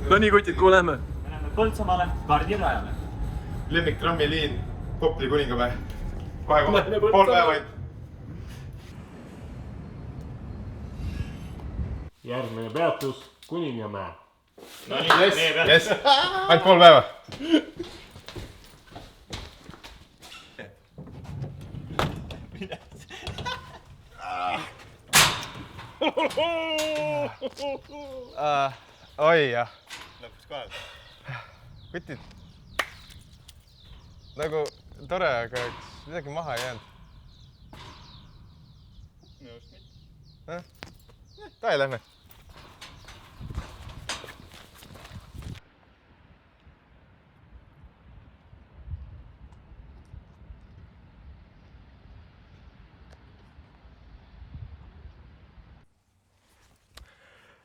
No nii kutid, kuhu lähme? Me läheme Põltsamaale kardirajale. Lemmik trammiliin Kopli Kuningamäe. Pool päeva ainult. Järgmine peatus Kuningamäe. No nii, Yes, ainult pool päeva. Oi jah. Lõpus kohal. Kutid. Nagu tore, aga midagi maha ei jäänud. Nõust mitte. Tahe lähme.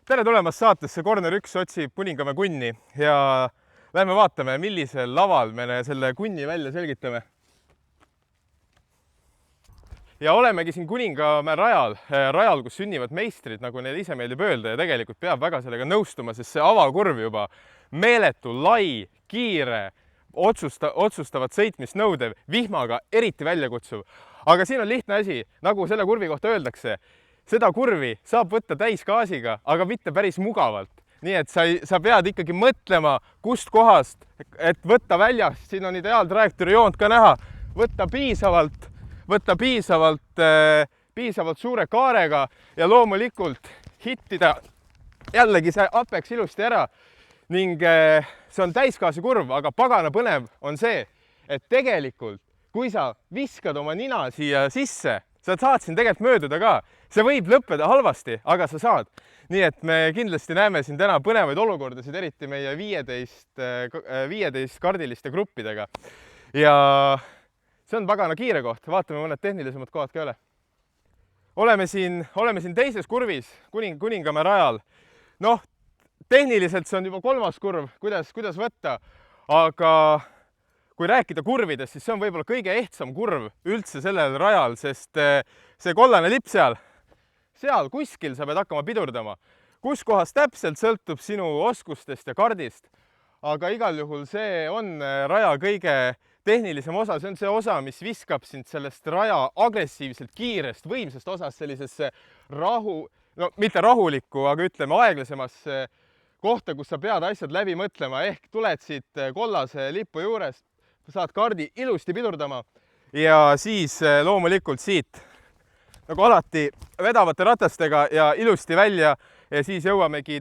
Tere tulemast saatesse Corner 1 otsib Kuningamäe kunni ja lähme vaatame, millisel laval me selle kunni välja selgitame. Ja olemegi siin Kuningamäe rajal, kus sünnivad meistrid, nagu neil ise meeldib öelda, ja tegelikult peab väga sellega nõustuma, sest see avakurv juba meeletu, lai, kiire, otsustavat sõitmist nõudev, vihmaga eriti väljakutsuv. Aga siin on lihtne asi, nagu selle kurvi kohta öeldakse, seda kurvi saab võtta täisgaasiga, aga mitte päris mugavalt. Nii et sa pead ikkagi mõtlema, kust kohast, et võtta väljast, siin on ideaaltrajektoori joont ka näha, võtta piisavalt suure kaarega ja loomulikult hittida jällegi see apex ilusti ära. Ning see on täisgaasi kurv, aga pagana põnev on see, et tegelikult, kui sa viskad oma nina siia sisse, sa saad siin tegelikult mööduda ka. See võib lõppeda halvasti, aga sa saad. Nii et me kindlasti näeme siin täna põnevaid olukordasid, eriti meie 15 kardiliste gruppidega. Ja see on pagana kiire koht. Vaatame mõned tehnilisemad kohad ka üle. Oleme siin teises kurvis, Kuningamäe rajal. Noh, tehniliselt see on juba kolmas kurv, kuidas võtta, aga kui rääkida kurvidest, siis see on võib-olla kõige ehtsam kurv üldse sellel rajal, sest see kollane lipp seal kuskil sa pead hakkama pidurdama. Kus kohas täpselt sõltub sinu oskustest ja kardist, aga igal juhul see on raja kõige tehnilisem osa. See on see osa, mis viskab sind sellest raja agressiivselt kiirest, võimsast osast sellisesse mitte rahulikku, aga ütleme aeglasemasse kohta, kus sa pead asjad läbi mõtlema, ehk tuled siit kollase lipu juurest, saad kardi ilusti pidurdama ja siis loomulikult siit nagu alati vedavate ratastega ja ilusti välja ja siis jõuamegi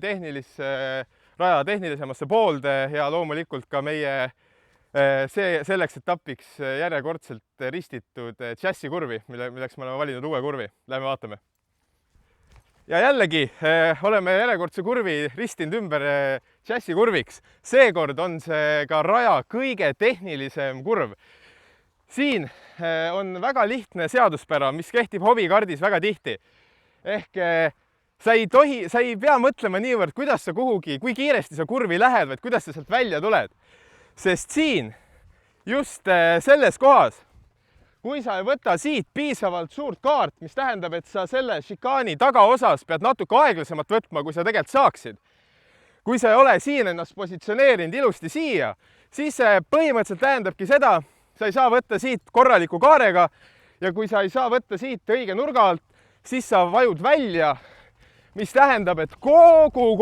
raja tehnilisemasse poolde ja loomulikult ka meie selleks etapiks järjekordselt ristitud chassi kurvi, milleks me oleme valinud uue kurvi. Lähme vaatame. Ja jällegi oleme järjekordse kurvi ristinud ümber chassi kurviks. Seekord on see ka raja kõige tehnilisem kurv. Siin on väga lihtne seaduspära, mis kehtib hobikardis väga tihti. Ehk sa ei pea mõtlema niivõrd, kuidas sa kuhugi, kui kiiresti sa kurvi lähed, vaid kuidas sa sealt välja tuled. Sest siin, just selles kohas, kui sa ei võta siit piisavalt suurt kaart, mis tähendab, et sa selle šikaani tagaosas pead natuke aeglasemalt võtma, kui sa tegelikult saaksid. Kui sa ei ole siin ennast positsioneerinud ilusti siia, siis see põhimõtteliselt tähendabki seda, sa ei saa võtta siit korraliku kaarega ja kui sa ei saa võtta siit õige nurga alt, siis sa vajud välja, mis tähendab, et kogu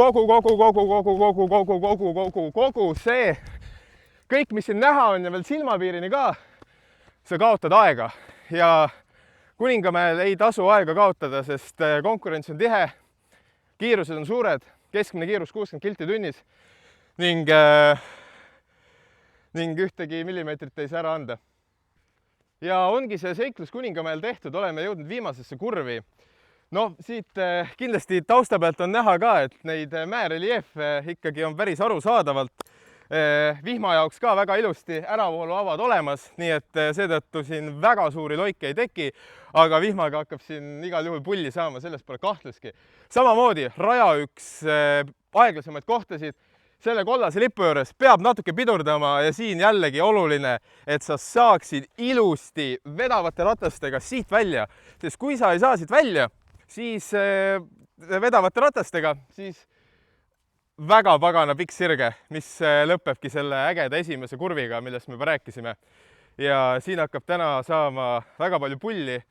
see, kõik, mis siin näha on ja veel silmapiirini ka, sa kaotad aega ja Kuningamäel ei tasu aega kaotada, sest konkurents on tihe, kiirused on suured, keskmine kiirus 60 kilti tunnis ning ühtegi millimeetrit ei saa ära anda. Ja ongi see seiklus Kuningamäel tehtud, oleme jõudnud viimasesse kurvi. No siit kindlasti tausta pealt on näha ka, et neid määreliefe ikkagi on päris arusaadavalt vihma jaoks ka väga ilusti äravooluavad olemas, nii et seetõttu siin väga suuri loike ei teki, aga vihmaga hakkab siin igal juhul pulli saama, sellest pole kahtluski. Samamoodi raja üks aeglasemaid kohtasid, selle kollase lipu juures peab natuke pidurdama ja siin jällegi oluline, et sa saaksid ilusti vedavate ratastega siit välja, sest kui sa ei saa siit välja, siis vedavate ratastega, siis väga pagana pikk sirge, mis lõpebki selle ägeda esimese kurviga, millest me juba rääkisime. Ja siin hakkab täna saama väga palju pulli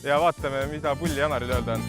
ja vaatame, mida pulli Janaril öelda on.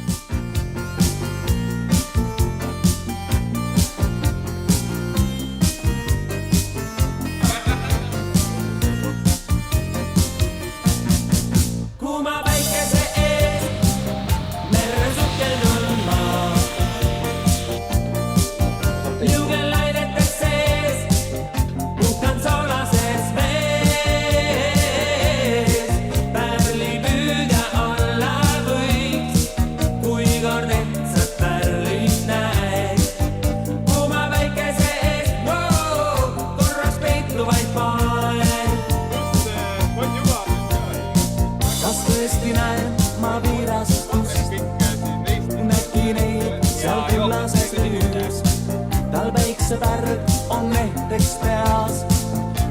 Värv on näiteks peas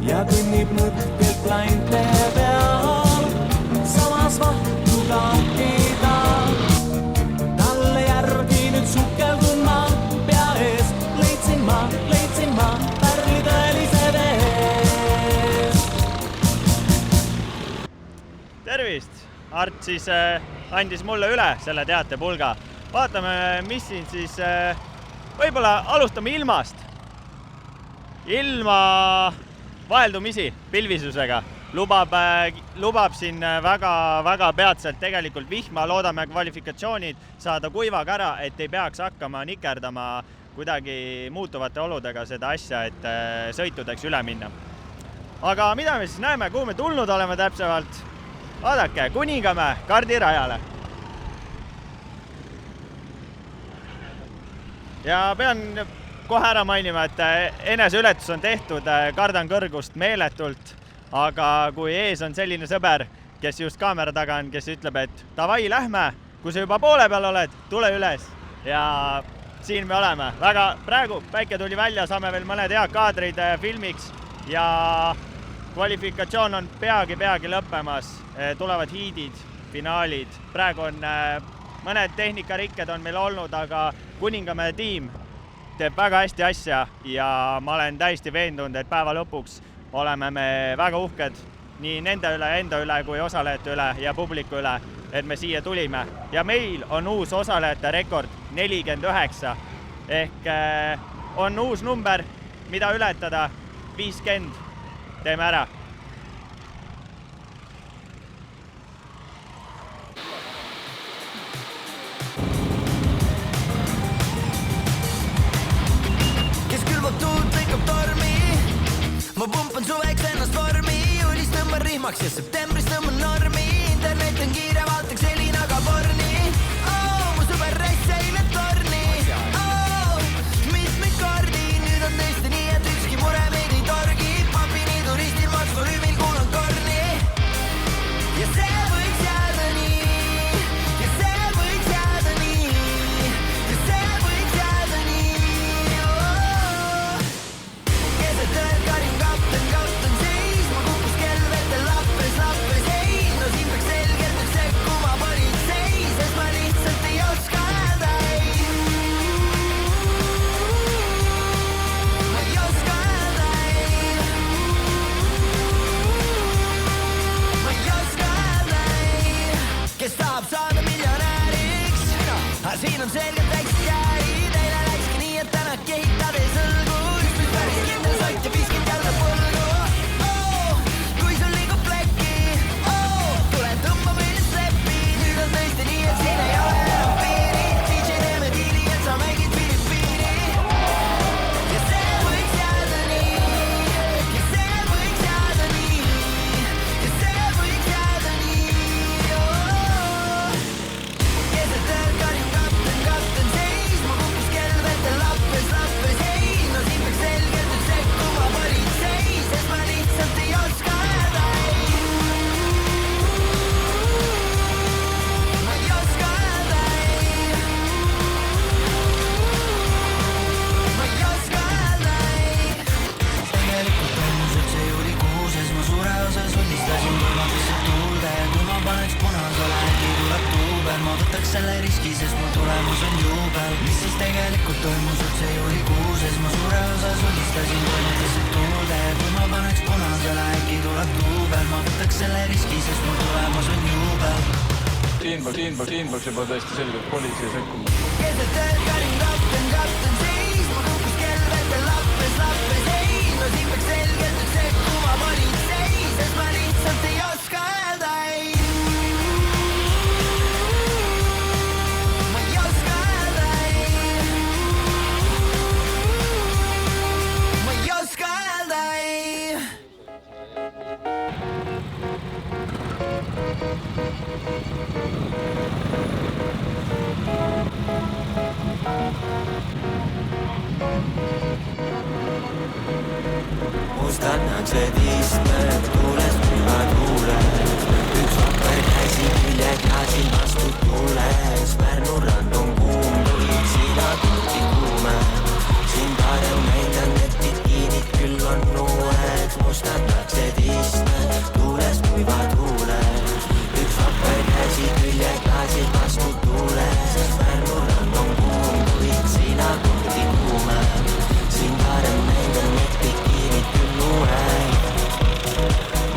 ja kõnnib mõtkelt lainte peal. Samas vahtu kaakida, talle järgi nüüd sukeldun ma pea ees. Leidsin ma pärli tõelise vees. Tervist! Art siis andis mulle üle selle teatepulga. Vaatame, mis siin siis... Võib-olla alustame ilmast. Ilma vaheldumisi pilvisusega lubab siin väga peatselt tegelikult vihma. Loodame kvalifikatsioonid saada kuivaga ära, et ei peaks hakkama nikerdama kuidagi muutuvate oludega seda asja, et sõitudeks üle minna. Aga mida me siis näeme, kuhu me tulnud oleme täpsemalt? Vaadake, Kuningamäe kardirajale. Ja pean kohe ära mainima, et eneseületus on tehtud, kardan kõrgust meeletult, aga kui ees on selline sõber, kes just kaamera taga on, kes ütleb, et davai, lähme, kui sa juba poole peal oled, tule üles. Ja siin me oleme. Praegu päike tuli välja, saame veel mõned head kaadrid filmiks ja kvalifikatsioon on peagi lõppemas. Tulevad hiidid, finaalid. Praegu on mõned tehnikarikked on meil olnud, aga Kuningamäe tiim teeb väga hästi asja ja ma olen täiesti veendunud, et päeva lõpuks oleme me väga uhked nii nende üle, enda üle kui osalejate üle ja publiku üle, et me siia tulime. Ja meil on uus osalejate rekord 49 ehk on uus number, mida ületada 50. Teeme ära. Ma pumpan suveks ennast vormi, juulis tõmban rihmaks ja septembris tõmban normi. Internet on kiire, vaataks Elinaga porni. Mu sõber rest eile torni. Mitmeid kordi, nüüd on tõesti nii, et ükski mure meid ei torgi. Papini turistil maksva rüümil kuulan korni. Ja see võiks jääda nii. Ja see võiks jääda nii. Ja see võiks jääda nii. Keset tõel karin kapten seis, ma kukkus kell vette lappes, ei, no siin peaks selgelt üks sekku tegelikult toimus üldse juulikuuses ma suure osa sulistasin toimutised tuule kui ma paneks punasele äkki tuleb tuubel ma võtaks selle riski sest mul tulemas on juubel Siin peaks juba tõesti selgelt politsei sekkuma keset tööd karin kapten seis ma kukkus kell vette lappes ei no siin peaks selgelt nüüd sekkuma politsei sest ma lihtsalt ei oska öelda ei Mustad naksed istmed, tuulest võivad huuled Üks vapper käsi külje klaasil vastu tuules Pärnu rand on kuum, kuid sina tunti kuume Siin parem näidan, et bitiinid küll on uued Mustad naksed istmed, tuulest võivad huuled Üks vapper käsi külje klaasil vastu tuules Pärnu rand on kuum, kuid sina tunti kuume Siin parem näidan, et bitiinid küll uued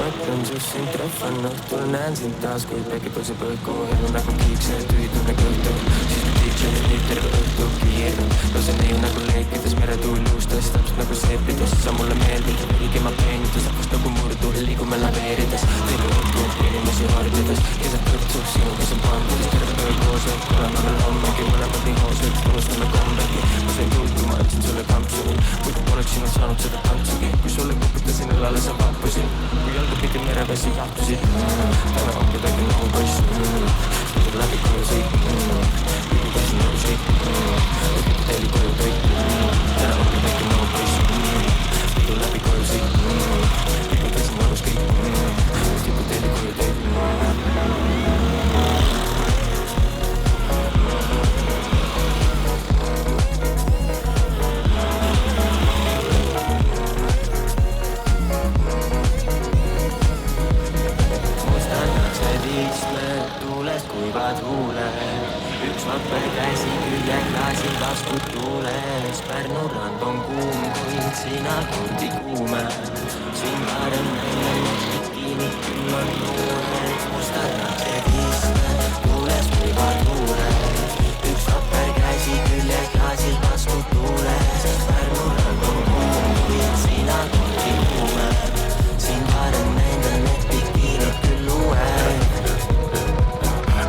Mõtlen sus sind trehvan õhtul Näen sind taas, kui pekki põseb õhku Elu nagu kiikse, tüüdune kõhtu Siis kui tiitsen nüüd terve õhtu kiirun Lasen neiu nagu leikides meretuul juustes Täpselt nagu seepides, sa mulle meeldid Veelgi ma peenides, rahvast nagu murdu Liigume laveerides, terve õhtu inimesi hardides Keset kõrtsu, sinuga see pandides Terve öö koos, oleme veel hommegi Mõlemad nii hoosed, unustame kombegi Ma sain julgu, ma ütlesin sulle kampsuni Muidu poleks sinult saanud seda tantsugi Kui sulle kupitasin õlale, sa vappusid Kui jalgu pidi merevessi jahtusid Täna on kuidagi nagu poiss Stuudib läbi kojusid Liigu käsin nõusid Õpiti teili koju tõid Täna on kuidagi nagu poiss Stuudib läbi kojusid Liigu käsin nõus kõik Liigu teili koju tõid kuivad huuled Üks vapper käsi külje klaasil vastu tuules Pärnu rand on kuum, kuid sina kurdi kuume Siin parem näidan, et bitiinid küll on uued Mustad naksed istmed, tuules kuivad huuled Üks vapper käsi külje klaasil vastu tuules Pärnu rand on kuum, kuid sina kurdi kuume Siin parem näidan, et bitiinid küll uued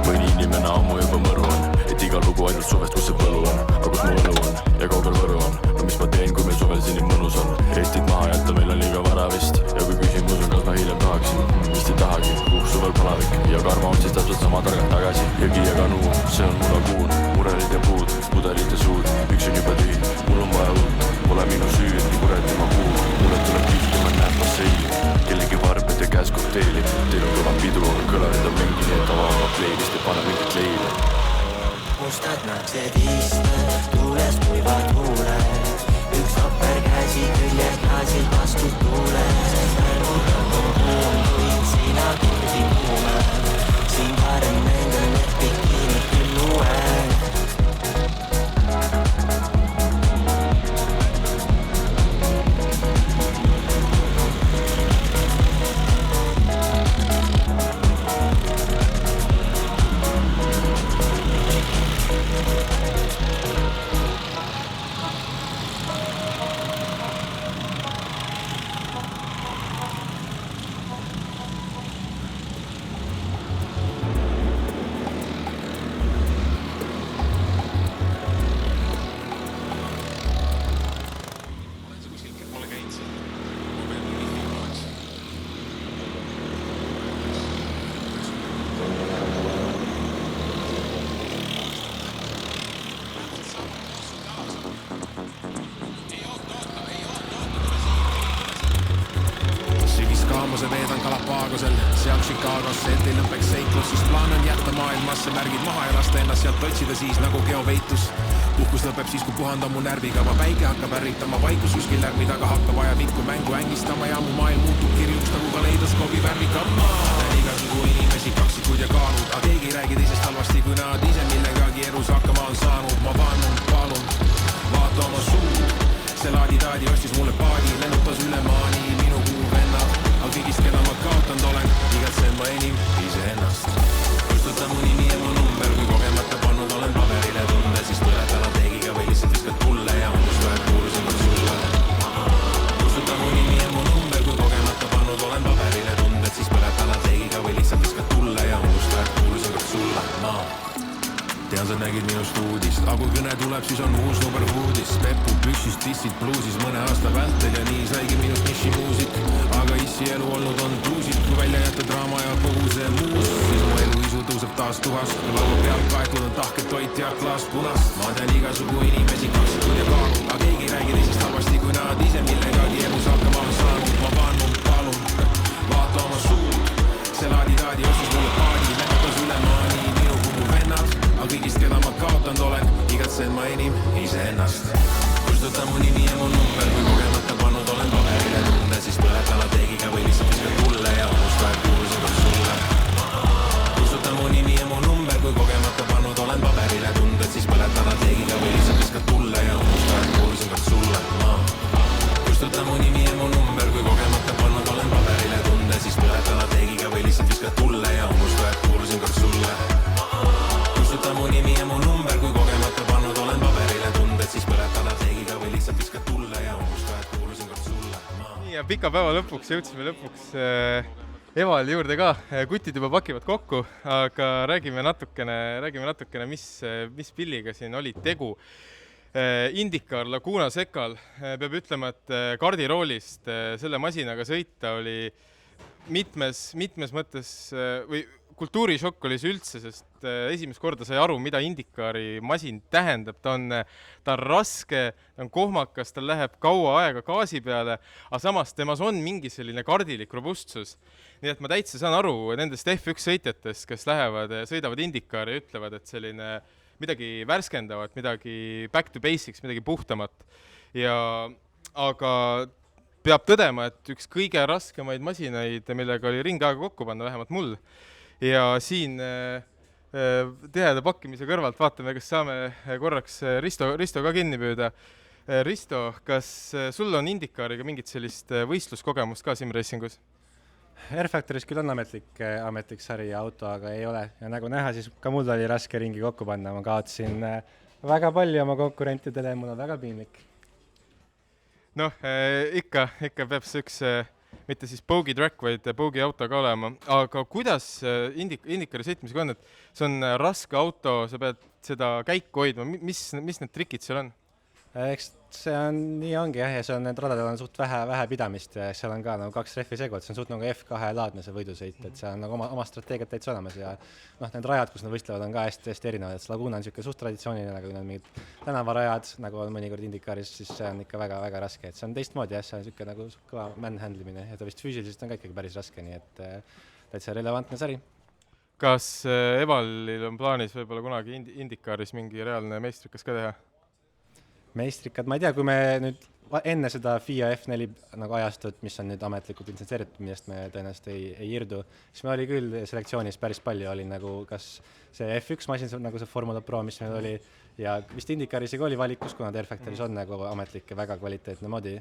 Mõni inimene ammu juba mõru on Et iga lugu ainult suvest, kus see põlu on Aga kus mu õlu on ja kaugel võru on No mis ma teen, kui meil suvel siin nii mõnus on Eestit maha jätta, meil on liiga vara vist Ja kui küsimus on, kas ma hiljem tahaksin Vist ei tahagi, suvel palavik Ja karma on siis täpselt sama targalt tagasi Jõgi ja kanu, see on mu laguun Murelid ja puud, pudelid ja suud Üks on juba tühi, mul on vaja uut Pole minu süü, et nii kureti ma kuul Mulle tuleb pihti, ma näen basseini Kellegi varbed ja käes kokteili Teil on kõva pidu, kõlarid on mingi Nii et avama playlist ja pane mingit leili Mustad naksed istmed, tuules kuivad huuled Üks vapper käsi külje klaasil vastu tuules Pärnu rand on kuum, kuid sina kurdi kuume Siin parem näidan, et bitiinid küll uued Kaamuse veedan Galapagosel, sealt Chicagosse, et ei lõpeks seiklus, sest plaan on jätta maailmasse märgid maha ja lasta ennast sealt otsida siis nagu geoveitus. Puhkus lõpeb siis, kui puhandan mu närvikava, päike hakkab ärritama, vaikus kuskil lärmi taga hakkab ajapikku mängu ängistama ja mu maailm muutub kirjuks nagu kaleidoskoobi värvikama. Igasugu inimesi, kaksikud ja kaalud, aga keegi ei räägi teisest halvasti, kui nad ise millegagi elus hakkama on saanud. Ma vannun, palun, ostis mulle paadi, lennutas üle maani minu kuu vennad, aga kõigist, keda ma kaotanud olen, igatsen ma enim iseennast. Kustuta mu nimi ja mu number, kui kogemata pannud olen paberile tunde, siis põletala teegiga või lihtsalt viskad tulle ja unusta, et kuulusin kord sulle. Kustuta mu nimi ja mu number, kui kogemata pannud olen paberile tunde, siis põletala teegiga või lihtsalt viskad tulle ja unusta, et kuulusin kord sulle. Ma tean, sa nägid minust uudist, aga kui kõne tuleb, siis on uus number uudis. Peppu püksis, dissid bluusis mõne aasta vältel ja nii saigi minust nišimuusik. Aga issi elu olnud on bluusid, kui välja jätta draama ja kogu see muus, siis mu elu isu tõuseb taas tuhast. Laua peal kaetud on tahket toit ja klaas punast. Ma tean igasugu inimesi, kaksikud ja kaalud, aga keegi ei räägi teisest halvasti, kui nad ise millegagi elus hakkama on saanud. Ma pannud, palun, vaata oma suud, see laadi-taadi ostis mulle paadi, lennutas üle maani minu kumu vennad, aga kõigist, keda ma kaotanud olen, igatsen ma enim iseennast. Kustuta mu nimi ja mu number, kui kogemata pannud olen paberile tunde, siis põletala teegiga või lihtsalt viskad tulle ja unusta, et kuulusin kord sulle. Kustuta mu nimi ja mu number, kui kogemata pannud olen paberile tunde, siis põletala teegiga või lihtsalt viskad tulle ja unusta, et kuulusin kord sulle. Kustuta mu nimi ja mu number, kui kogemata pannud olen paberile tunde, siis põletala teegiga või lihtsalt viskad tulle ja unusta, et kuulusin kord sulle. Kustuta mu nimi ja mu number, kui kogemata pannud olen paberile tunded, siis põletala teegiga või lihtsalt viskad tulle ja unusta, et kuulusin kord sulle. Nii ja pika päeva lõpuks jõudsime Evali juurde ka. Kutid juba pakivad kokku, aga räägime natukene, mis pilliga siin oli tegu. Indicar Laguna Seca'l peab ütlema, et kardiroolist selle masinaga sõita oli mitmes mõttes või kultuurishokk oli see üldse, sest esimest korda sai aru, mida Indicari masin tähendab. Ta on raske, ta on kohmakas, tal läheb kaua aega gaasi peale, aga samas temas on mingi selline kardilik robustsus. Nii et ma täitsa saan aru nendest F1 sõitjatest, kes lähevad ja sõidavad Indicari ja ütlevad, et selline midagi värskendavat, midagi back to basics, midagi puhtamat. Aga peab tõdema, et üks kõige raskemaid masinaid, millega oli ringaega kokku panna, vähemalt mul. Ja siin tiheda pakkimise kõrvalt vaatame, kas saame korraks Risto ka kinni püüda. Risto, kas sul on Indicariga mingit sellist võistluskogemust ka simracingus? R-Factoris küll on ametlik sari ja auto, aga ei ole. Ja nagu näha, siis ka mul oli raske ringi kokku panna. Ma kaotsin väga palju oma konkurentidele, mul on väga piinlik. Noh, ikka peab see üks, mitte siis bogey track, vaid bogey auto ka olema. Aga kuidas Indicari sõitmisega on, et see on raske auto, sa pead seda käiku hoidma, mis need trikid seal on? Eks see on, nii ongi jah, ja see on, need radadel on suht vähe pidamist ja seal on ka nagu 2 rehvi segult, see on suht nagu F2-laadne see võidusõit, et see on nagu oma strateegiat täitsa olemas ja need rajad, kus nad võistlevad, on ka hästi erinevad, et Laguna on niisugune suht traditsiooniline, nagu need mingid tänavarajad, nagu on mõnikord Indicaris, siis see on ikka väga raske, et see on teistmoodi jah, see on niisugune nagu kõva man-handlimine ja ta vist füüsiliselt on ka ikkagi päris raske, nii et täitsa relevantne sari. Kas Evalil on plaanis võib-olla kunagi Indicaris mingi reaalne meistrikas ka teha? Meistrikad, ma ei tea, kui me nüüd enne seda FIA F4 nagu ajastut, mis on nüüd ametlikult litsenseeritud, millest me tõenäoliselt ei irdu, siis me oli küll selektsioonis päris palju, oli nagu kas see F1 masin, nagu see Formula Pro, mis meil oli, ja vist Indicaris oli valikus, kuna R-Factoris on nagu ametlik ja väga kvaliteetne modi,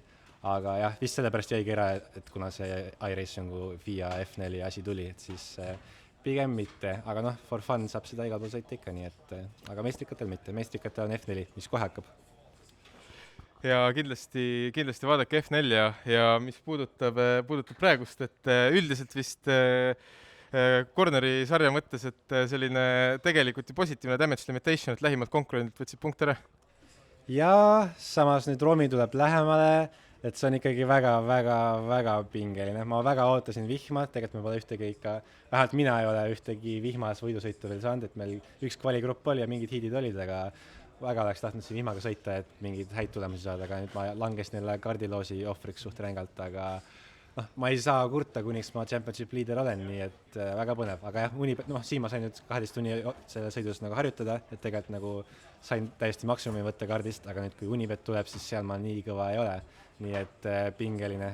aga jah, vist sellepärast jäigi ära, et kuna see iRacingu FIA F4 asi tuli, et siis pigem mitte, aga for fun saab seda igal pool sõita ikka, nii et aga meistrikatel mitte, meistrikatel on F4, mis kohe hakkab. Ja kindlasti vaadake F4 ja mis puudutab praegust, et üldiselt vist corneri sarja mõttes, et selline tegelikult ju positiivne damage limitation, et lähimalt konkurendid võtsid punkt ära. Ja samas nüüd Romi tuleb lähemale, et see on ikkagi väga pingeline. Ma väga ootasin vihma, tegelikult me pole ühtegi ikka, vähemalt mina ei ole ühtegi vihmas võidusõitu veel saanud, et meil üks kvaligrupp oli ja mingid hiidid olid, aga väga oleks tahtnud siin vihmaga sõita, et mingid häid tulemusi saada, aga nüüd ma langesin neile kardiloosi ohvriks suht rängalt, aga ma ei saa kurta, kuniks ma championship leader olen, nii et väga põnev, aga jah, siin ma sain nüüd 12 tunni selle sõidus nagu harjutada, et tegelikult nagu sain täiesti maksimumi võtta kardist, aga nüüd kui Unibet tuleb, siis seal ma nii kõva ei ole, nii et pingeline,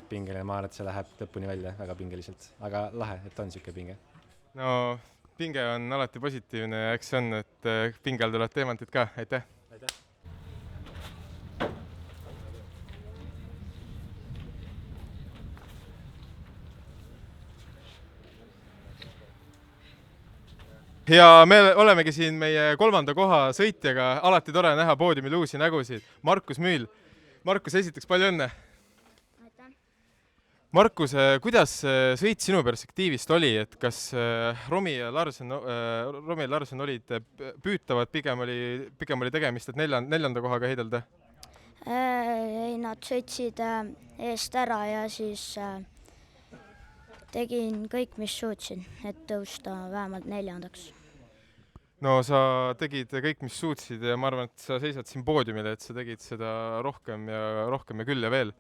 ma arvan, et see läheb lõpuni välja väga pingeliselt, aga lahe, et on niisugune pinge. No pinge on alati positiivne ja eks see on, et pingel tulevad teemantid ka, aitäh! Ja me olemegi siin meie 3. koha sõitjaga, alati tore näha poodiumil uusi nägusid. Markus Müül. Markus, esiteks palju õnne. Markus, kuidas sõit sinu perspektiivist oli, et kas Romi ja Larsen olid püütavad, pigem oli tegemist, et 4. kohaga heidelda? Ei, nad sõitsid eest ära ja siis tegin kõik, mis suutsin, et tõusta vähemalt 4. No sa tegid kõik, mis suutsid ja ma arvan, et sa seisad siin poodiumile, et sa tegid seda rohkem ja küll ja veel.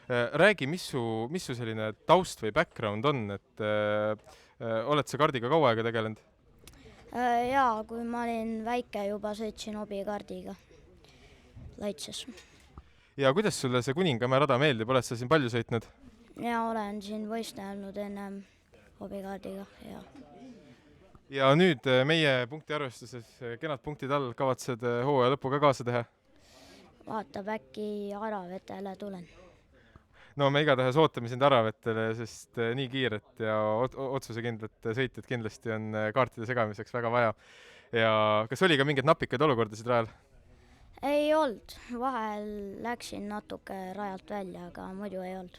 Räägi, mis su selline taust või background on, et oled sa kardiga kaua aega tegelenud? Jaa, kui ma olin väike, juba sõitsin hobikardiga Laitses. Ja kuidas sulle see Kuningamäe rada meeldib, oled sa siin palju sõitnud? Ja olen siin võistelnud ennem hobikardiga, jah. Ja nüüd meie punkti arvestuses kenad punktid all, kavatsed hooaja lõpu ka kaasa teha? Vaatab, äkki Aravetele tulen. No me igatahes ootame sind Aravetele, sest nii kiiret ja otsusekindlat sõitjat kindlasti on kaartide segamiseks väga vaja. Ja kas oli ka mingeid napikaid olukordasid rajal? Ei olnud, vahel läksin natuke rajalt välja, aga muidu ei olnud.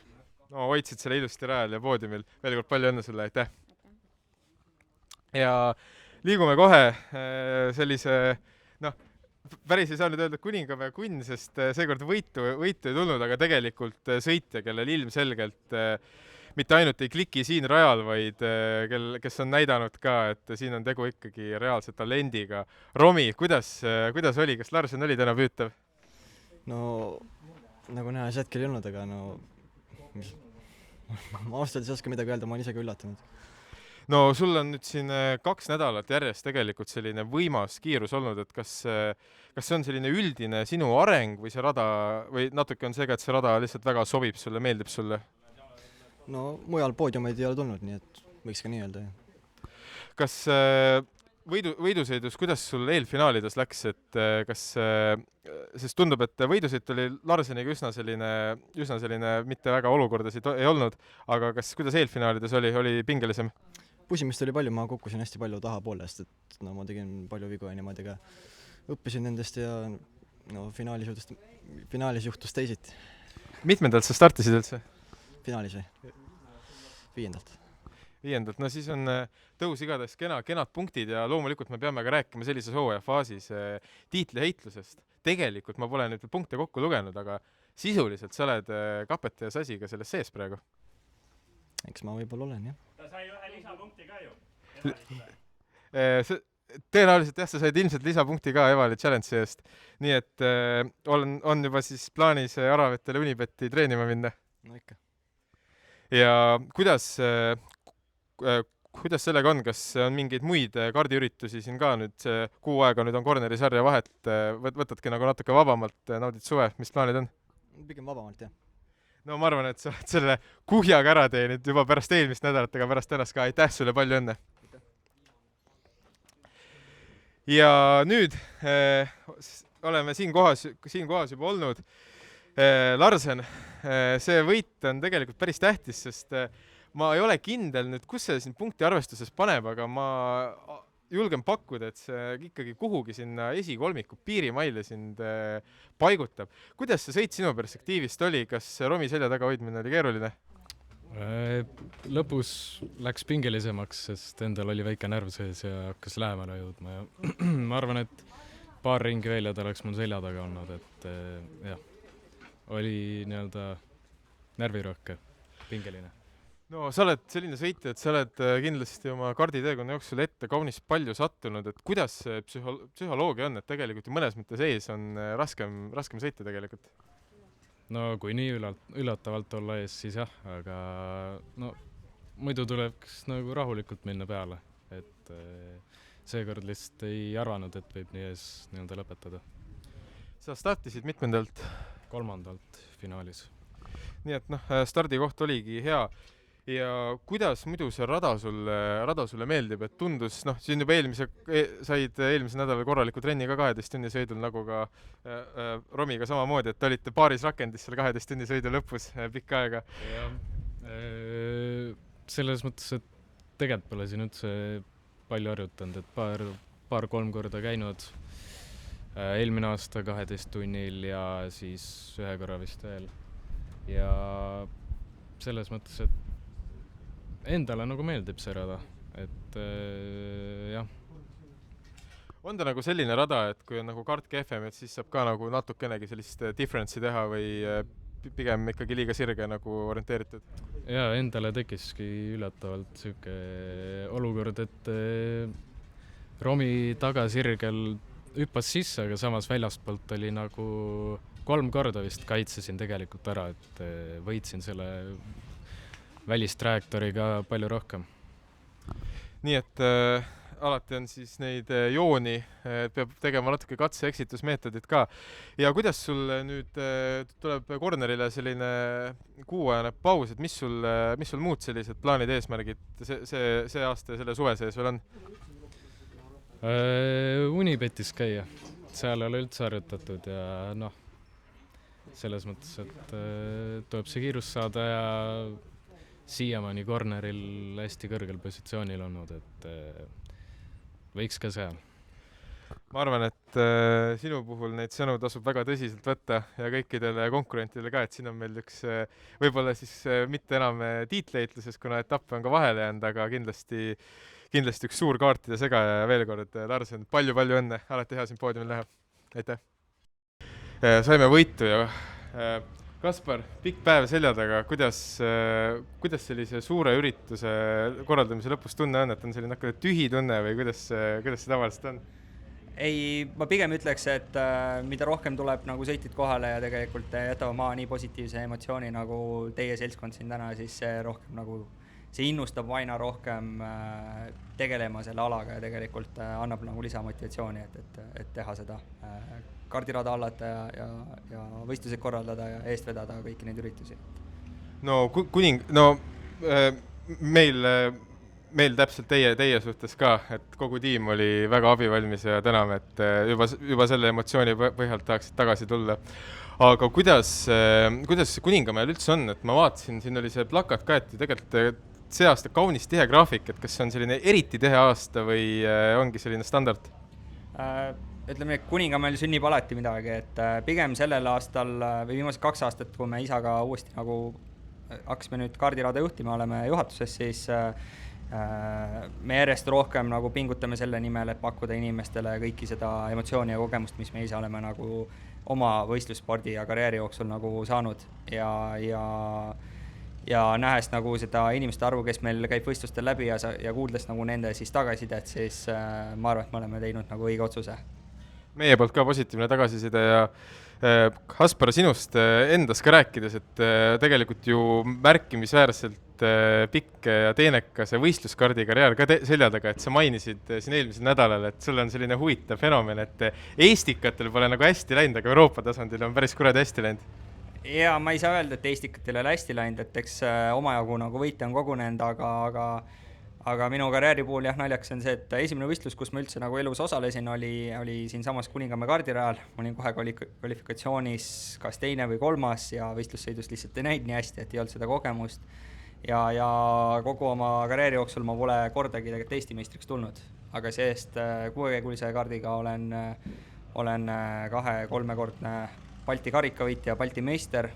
No hoidsid selle ilusti rajal ja poodiumil. Veel kord palju õnne sulle, aitäh! Ja liigume kohe sellise, päris ei saa nüüd öelda Kuningamäe kunn, sest seekord võitu ei tulnud, aga tegelikult sõitja, kellel ilmselgelt mitte ainult ei kliki siin rajal, vaid kes on näidanud ka, et siin on tegu ikkagi reaalse talendiga. Romi, kuidas oli? Kas Larsen oli täna püütav? No, nagu näha, see hetkel ei olnud, aga ma ausalt ei oska midagi öelda, ma olen ise ka üllatunud. No sul on nüüd siin 2 nädalat järjest tegelikult selline võimas kiirus olnud, et kas see on selline üldine sinu areng või see rada, või natuke on see ka, et see rada lihtsalt väga sobib sulle, meeldib sulle? No mujal poodiumeid ei ole tulnud, nii et võiks ka nii öelda. Kas võidusõidus, kuidas sul eelfinaalides läks, et sest tundub, et võidusõit oli Larseniga üsna selline mitte väga olukordasid ei olnud, aga kuidas eelfinaalides oli pingelisem? Pusimist oli palju, ma kukkusin hästi palju tahapoolest, et ma tegin palju vigu ja niimoodi, aga õppisin nendest ja finaalis juhtus teisiti. Mitmendalt sa startisid üldse? Finaalis või? 5. No siis on tõus igatahes kenad punktid ja loomulikult me peame ka rääkima sellises hooaja faasis tiitliheitlusest. Tegelikult ma pole nüüd punkte kokku lugenud, aga sisuliselt sa oled Kapete ja Sasiga selles sees praegu. Eks ma võib-olla olen, jah. Ta sai ühe lisapunkti ka ju. Tõenäoliselt jah, sa said ilmselt lisapunkti ka Evali Challenge'i eest. Nii et on juba siis plaanis Aravetele Unibetti treenima minna? No ikka. Ja kuidas sellega on, kas on mingeid muid kardiüritusi siin ka nüüd, kuu aega nüüd on Corneri sarja vahet, võtadki nagu natuke vabamalt, naudid suve, mis plaanid on? Pigem vabamalt, jah. No ma arvan, et sa oled selle kuhjaga ära teinud juba pärast eelmist nädalat, aga pärast tänast ka, aitäh sulle, palju õnne! Ja nüüd oleme siin kohas juba olnud. Larsen, see võit on tegelikult päris tähtis, sest ma ei ole kindel nüüd, kus see siin punkti arvestuses paneb, aga ma julgen pakkuda, et see ikkagi kuhugi sinna esikolmiku piirimaile sind paigutab. Kuidas see sõit sinu perspektiivist oli? Kas Romi selja taga hoidmine oli keeruline? Lõpus läks pingelisemaks, sest endal oli väike närv sees ja hakkas lähemale jõudma. Ja ma arvan, et paar ringi veel ja ta oleks mul selja taga olnud, et jah. Oli nii-öelda närvirõhke, pingeline. No sa oled selline sõitja, et sa oled kindlasti oma karditeekonna jooksul ette kaunis palju sattunud, et kuidas see psühholoogia on, et tegelikult mõnes mõttes ees on raskem sõita tegelikult? No kui nii üllatavalt olla ees, siis jah, aga muidu tuleks nagu rahulikult minna peale, et seekord lihtsalt ei arvanud, et võib nii ees nii-öelda lõpetada. Sa startisid mitmendalt? 3. finaalis. Nii et stardikoht oligi hea. Ja kuidas muidu see rada sulle meeldib, et tundus, siin juba said eelmise nädalal korraliku trenni ka 12 tunni sõidul, nagu ka Romiga samamoodi, et olite paaris rakendis seal 12 tunni sõidu lõpus pikka aega. Selles mõttes, et tegelikult pole siin üldse palju harjutanud, et paar-kolm korda käinud. Eelmine aasta 12 tunnil ja siis ühe korra vist veel. Ja selles mõttes, et endale nagu meeldib see rada, et jah. On ta nagu selline rada, et kui on nagu kart kehvem, et siis saab ka nagu natukenegi sellist difference'i teha või pigem ikkagi liiga sirge nagu orienteeritud? Ja endale tekkiski üllatavalt siuke olukord, et Romi tagasirgel hüppas sisse, aga samas väljastpoolt oli nagu 3 korda vist kaitsesin tegelikult ära, et võitsin selle välistrajektooriga palju rohkem. Nii et alati on siis neid jooni, peab tegema natuke katse-eksitusmeetodit ka. Ja kuidas sul nüüd tuleb cornerile selline kuuajane paus, et mis sul muud sellised plaanid, eesmärgid see aasta ja selle suve sees veel on? Unibetis käia, seal ei ole üldse harjutatud ja selles mõttes, et tuleb see kiirus saada ja siiamaani corneril hästi kõrgel positsioonil olnud, et võiks ka seal. Ma arvan, et sinu puhul neid sõnu tasub väga tõsiselt võtta ja kõikidele konkurentidele ka, et siin on meil üks võib-olla siis mitte enam tiitleitluses, kuna etappe on ka vahele jäänud, aga kindlasti üks suur kaartide segaja ja veel kord, Larsen, palju-palju õnne, alati hea siin poodiumil näha. Aitäh! Saime võitu ja Kaspar, pikk päev selja taga, kuidas sellise suure ürituse korraldamise lõpus tunne on, et on selline tühi tunne või kuidas see tavaliselt on? Ei, ma pigem ütleks, et mida rohkem tuleb nagu sõitid kohale ja tegelikult jätavad maha nii positiivse emotsiooni nagu teie seltskond siin täna, siis see rohkem nagu, see innustab aina rohkem tegelema selle alaga ja tegelikult annab nagu lisamotivatsiooni, et teha seda kardirada hallata ja võistlused korraldada ja eest vedada kõiki neid üritusi. No meil täpselt teie suhtes ka, et kogu tiim oli väga abivalmis ja täname, et juba selle emotsiooni põhjalt tahaksid tagasi tulla. Aga kuidas Kuningamäel üldse on, et ma vaatasin, siin oli see plakat ka, et tegelikult see aasta kaunis tihe graafik, et kas see on selline eriti tihe aasta või ongi selline standard? Ütleme, et Kuningamäel sünnib alati midagi, et pigem sellel aastal või viimased 2 aastat, kui me isaga uuesti nagu hakkasime nüüd kaardirada juhtima, oleme juhatuses, siis me järjest rohkem nagu pingutame selle nimel, et pakkuda inimestele kõiki seda emotsiooni ja kogemust, mis me ise oleme nagu oma võistlusspordi ja karjääri jooksul nagu saanud ja nähes nagu seda inimeste arvu, kes meil käib võistlustel läbi ja kuuldes nagu nende siis tagasisidet, siis ma arvan, et me oleme teinud nagu õige otsuse. Meie poolt ka positiivne tagasiside ja Kaspar, sinust endas ka rääkides, et tegelikult ju märkimisväärselt pikk ja teenekas ja võistluskardi karjäär ka selja taga, et sa mainisid siin eelmisel nädalal, et sul on selline huvitav fenomen, et eestikatel pole nagu hästi läinud, aga Euroopa tasandil on päris kuradi hästi läinud. Ja ma ei saa öelda, et eestikatel ei ole hästi läinud, et eks omajagu nagu võite on kogunenud, aga minu karjääri puhul jah, naljaks on see, et esimene võistlus, kus ma üldse nagu elus osalesin, oli siinsamas Kuningamäe kardirajal. Ma olin kohe kvalifikatsioonis kas 2. või 3. ja võistlussõidust lihtsalt ei näinud nii hästi, et ei olnud seda kogemust. Ja kogu oma karjääri jooksul ma pole kordagi tegelikult Eesti meistriks tulnud. Aga seest 6-käigulise kardiga olen 2-3-kordne Balti karikavõitja, Balti meister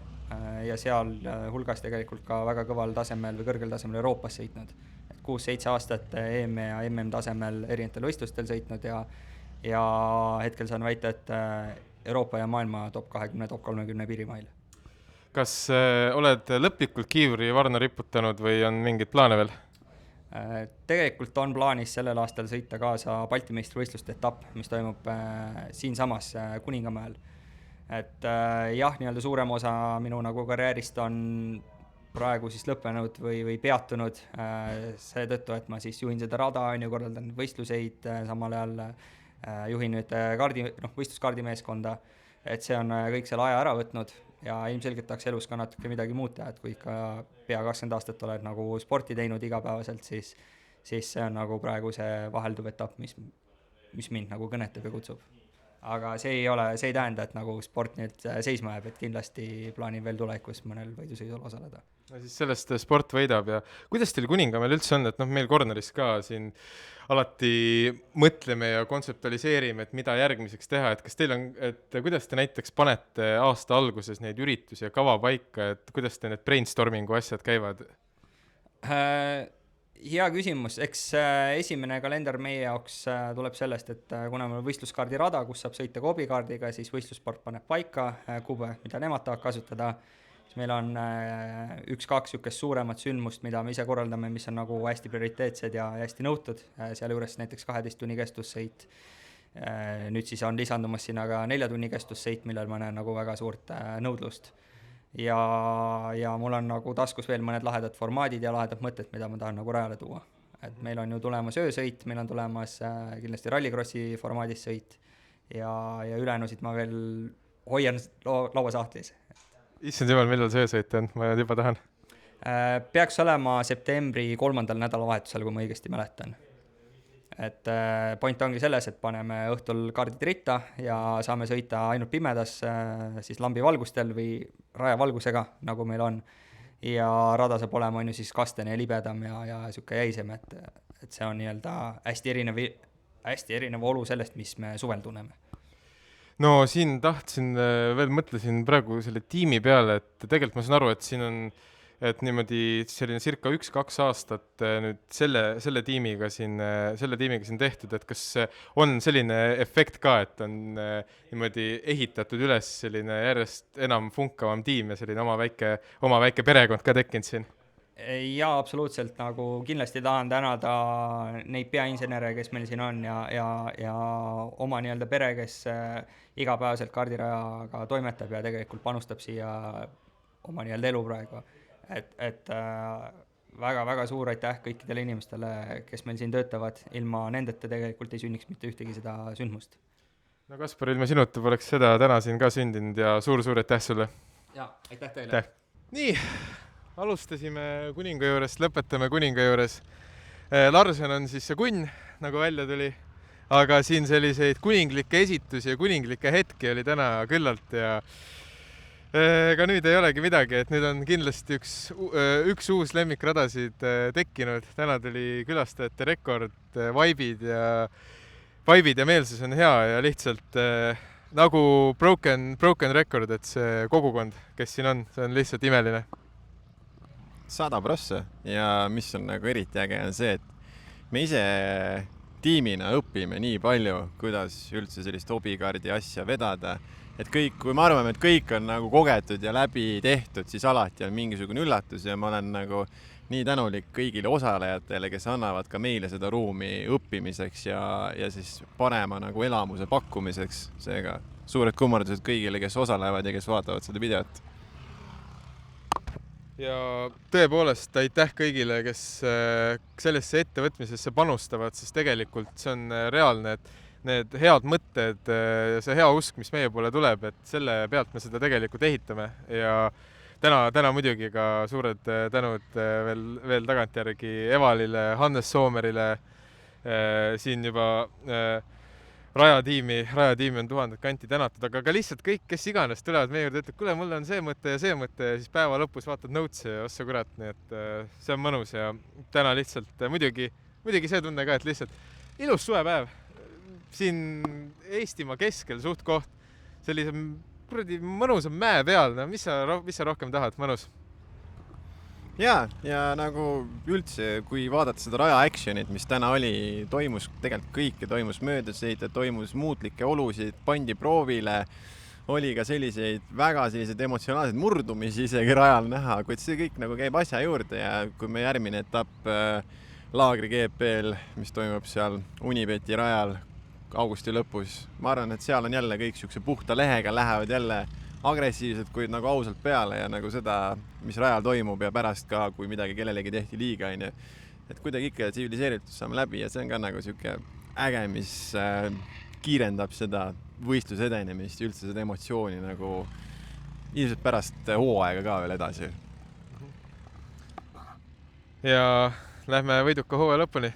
ja seal hulgas tegelikult ka väga kõval tasemel või kõrgel tasemel Euroopas sõitnud. 6-7 aastat EM ja MM tasemel erinevatel võistlustel sõitnud ja hetkel saan väita, et Euroopa ja maailma top 20, top 30 piirimail. Kas oled lõplikult kiivri varna riputanud või on mingeid plaane veel? Tegelikult on plaanis sellel aastal sõita kaasa Balti meistrivõistluste etapp, mis toimub siinsamas Kuningamäel. Et jah, nii-öelda suurem osa minu nagu karjäärist on praegu siis lõppenud või peatunud seetõttu, et ma siis juhin seda rada, korraldan võistluseid, samal ajal juhin nüüd võistluskaardimeeskonda, et see on kõik selle aja ära võtnud ja ilmselgelt tahaks elus ka natuke midagi muud teha, et kui ikka pea 20 aastat oled nagu sporti teinud igapäevaselt, siis see on nagu praegu see vahelduv etapp, mis mind nagu kõnetab ja kutsub. aga see ei tähenda, et nagu sport nüüd seisma jääb, et kindlasti plaanin veel tulevikus mõnel võidusõidul osaleda. No siis sellest sport võidab ja kuidas teil Kuningamäel üldse on, et meil Corneris ka siin alati mõtleme ja kontseptualiseerime, et mida järgmiseks teha, et kas teil on, et kuidas te näiteks panete aasta alguses neid üritusi ja kava paika, et kuidas te need brainstormingu asjad käivad? Hea küsimus, eks esimene kalender meie jaoks tuleb sellest, et kuna meil on võistluskaardi rada, kus saab sõita ka hobikaardiga, siis võistlusport paneb paika kuupäev, mida nemad tahavad kasutada. Meil on 1-2 sükest suuremat sündmust, mida me ise korraldame, mis on nagu hästi prioriteetsed ja hästi nõutud, seal juures näiteks 12 tunni kestussõit. Nüüd siis on lisandumas sinna ka 4 tunni kestussõit, millel ma näen nagu väga suurt nõudlust. Ja mul on nagu taskus veel mõned lahedad formaadid ja lahedad mõtted, mida ma tahan nagu rajale tuua. Et meil on ju tulemas öösõit, meil on tulemas kindlasti rallikrossi formaadis sõit ja ülejäänusid ma veel hoian lauasahtlis. Issand jumal, millal see öösõit on? Ma juba tahan. Peaks olema septembri 3. nädalavahetusel, kui ma õigesti mäletan. Et point ongi selles, et paneme õhtul kaardid ritta ja saame sõita ainult pimedas siis lambivalgustel või rajavalgusega, nagu meil on. Ja rada saab olema on ju siis kastene ja libedam ja siuke jäisem, et see on nii-öelda hästi erinev olu sellest, mis me suvel tunneme. No siin tahtsin veel mõtlesin praegu selle tiimi peale, et tegelikult ma saan aru, et siin on et niimoodi selline circa 1-2 aastat nüüd selle tiimiga siin tehtud, et kas on selline efekt ka, et on niimoodi ehitatud üles selline järjest enam funkavam tiim ja selline oma väike perekond ka tekkinud siin? Jaa, absoluutselt, nagu kindlasti tahan tänada neid peainsenere, kes meil siin on ja oma nii-öelda pere, kes igapäevaselt kaardirajaga toimetab ja tegelikult panustab siia oma nii-öelda elu praegu. Et väga-väga suur aitäh kõikidele inimestele, kes meil siin töötavad, ilma nendeta tegelikult ei sünniks mitte ühtegi seda sündmust. No Kaspar, ilma sinuta poleks seda täna siin ka sündinud ja suur aitäh sulle! Jaa, aitäh teile! Nii, alustasime kuninga juurest, lõpetame kuninga juures. Larsen on siis see kunn, nagu välja tuli, aga siin selliseid kuninglikke esitusi ja kuninglikke hetki oli täna küllalt ja ka nüüd ei olegi midagi, et nüüd on kindlasti üks uus lemmikradasid tekkinud. Täna tuli külastajate rekord, vaibid ja meelsus on hea ja lihtsalt nagu broken record, et see kogukond, kes siin on, see on lihtsalt imeline. 100% ja mis on nagu eriti äge on see, et me ise tiimina õpime nii palju, kuidas üldse sellist hobikaardi asja vedada, et kõik, kui me arvame, et kõik on nagu kogetud ja läbi tehtud, siis alati on mingisugune üllatus ja ma olen nagu nii tänulik kõigile osalejatele, kes annavad ka meile seda ruumi õppimiseks ja siis parema nagu elamuse pakkumiseks. Seega suured kummardused kõigile, kes osalevad ja kes vaatavad seda videot. Ja tõepoolest aitäh kõigile, kes sellesse ettevõtmisesse panustavad, sest tegelikult see on reaalne, et need head mõtted ja see hea usk, mis meie poole tuleb, et selle pealt me seda tegelikult ehitame ja täna muidugi ka suured tänud veel tagantjärgi Evalile, Hannes Soomerile, siin juba rajatiimi on 1000 kanti tänatud, aga ka lihtsalt kõik, kes iganes tulevad meie juurde, ütleb, kuule, mulle on see mõte ja siis päeva lõpus vaatad notesi ja ossa kurat, nii et see on mõnus ja täna lihtsalt muidugi see tunne ka, et lihtsalt ilus suvepäev siin Eestimaa keskel suht koht, sellise mõnusam mäe peal, no mis sa rohkem tahad, mõnus? Ja nagu üldse, kui vaadata seda raja actionit, mis täna oli, toimus tegelikult kõike, toimus möödasõite, toimus muutlikke olusid, pandi proovile, oli ka selliseid emotsionaalseid murdumisi isegi rajal näha, kuid see kõik nagu käib asja juurde ja kui me järgmine etapp Laagri GP-l, mis toimub seal Unibeti rajal augusti lõpus, ma arvan, et seal on jälle kõik siukse puhta lehega, lähevad jälle agressiivsed, kuid nagu ausalt peale ja nagu seda, mis rajal toimub ja pärast ka, kui midagi kellelegi tehti liiga, et kuidagi ikka tsiviliseeritud saame läbi ja see on ka nagu siuke äge, mis kiirendab seda võistluse edenemist, üldse seda emotsiooni nagu ilmselt pärast hooaega ka veel edasi. Ja lähme võiduka hooaja lõpuni.